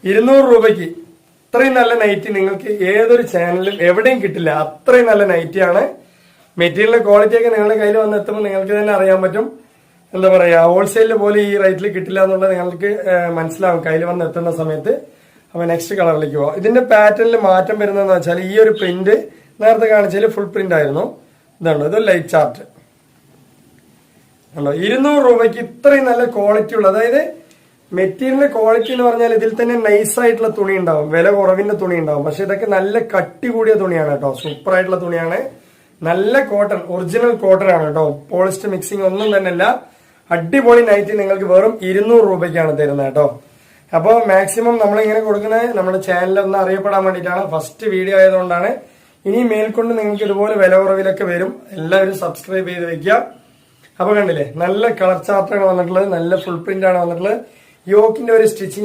200 രൂപയ്ക്ക് ഇത്രയും നല്ല നൈറ്റി നിങ്ങൾക്ക് ഏതൊരു ചാനലിലും എവിടെയും കിട്ടില്ല. അത്രയും നല്ല നൈറ്റിയാണ്. മെറ്റീരിയൽ ക്വാളിറ്റി ഒക്കെ നിങ്ങളുടെ കയ്യിൽ വന്ന് എത്തുമ്പോൾ നിങ്ങൾക്ക് തന്നെ അറിയാൻ പറ്റും. എന്താ പറയാ, ഹോൾസെയിലിൽ പോലും ഈ റേറ്റിൽ കിട്ടില്ല എന്നുള്ളത് നിങ്ങൾക്ക് മനസ്സിലാവും കയ്യിൽ വന്ന് എത്തുന്ന സമയത്ത്. അപ്പൊ നെക്സ്റ്റ് കളറിലേക്ക് പോവാം. ഇതിന്റെ പാറ്റേണിൽ മാറ്റം വരുന്നതെന്ന് വെച്ചാൽ ഈ ഒരു പ്രിന്റ് നേരത്തെ കാണിച്ചതിൽ ഫുൾ പ്രിന്റ് ആയിരുന്നു. ഇതാണ് ഇത് ലൈറ്റ് ചാർട്ട്. 200 രൂപയ്ക്ക് ഇത്രയും നല്ല ക്വാളിറ്റി ഉള്ള, അതായത് മെറ്റീരിയലിന്റെ ക്വാളിറ്റി എന്ന് പറഞ്ഞാൽ ഇതിൽ തന്നെ നൈസ് ആയിട്ടുള്ള തുണി ഉണ്ടാവും, വില കുറവിന്റെ തുണി ഉണ്ടാവും. പക്ഷെ ഇതൊക്കെ നല്ല കട്ടി കൂടിയ തുണിയാണ് കേട്ടോ, സൂപ്പർ ആയിട്ടുള്ള തുണിയാണ്. നല്ല കോട്ടൺ, ഒറിജിനൽ കോട്ടൺ ആണ് കേട്ടോ, പോളിസ്റ്റർ മിക്സിംഗ് ഒന്നും തന്നെ അല്ല. അടിപൊളി നൈറ്റി നിങ്ങൾക്ക് വെറും 200 രൂപയ്ക്കാണ് തരുന്നത് കേട്ടോ. അപ്പോൾ മാക്സിമം നമ്മളിങ്ങനെ കൊടുക്കുന്നത് നമ്മുടെ ചാനലിൽ ഒന്ന് അറിയപ്പെടാൻ വേണ്ടിയിട്ടാണ്, ഫസ്റ്റ് വീഡിയോ ആയതുകൊണ്ടാണ്. ഇനി മേൽക്കൊണ്ട് നിങ്ങൾക്ക് ഇതുപോലെ വില കുറവിലൊക്കെ വരും. എല്ലാവരും സബ്സ്ക്രൈബ് ചെയ്ത് വെക്കുക. അപ്പൊ കണ്ടില്ലേ, നല്ല കളർ ചാർട്ടാണ് വന്നിട്ടുള്ളത്, നല്ല ഫുൾ പ്രിന്റ് ആണ് വന്നിട്ടുള്ളത്. യോക്കിന്റെ ഒരു സ്റ്റിച്ചിങ്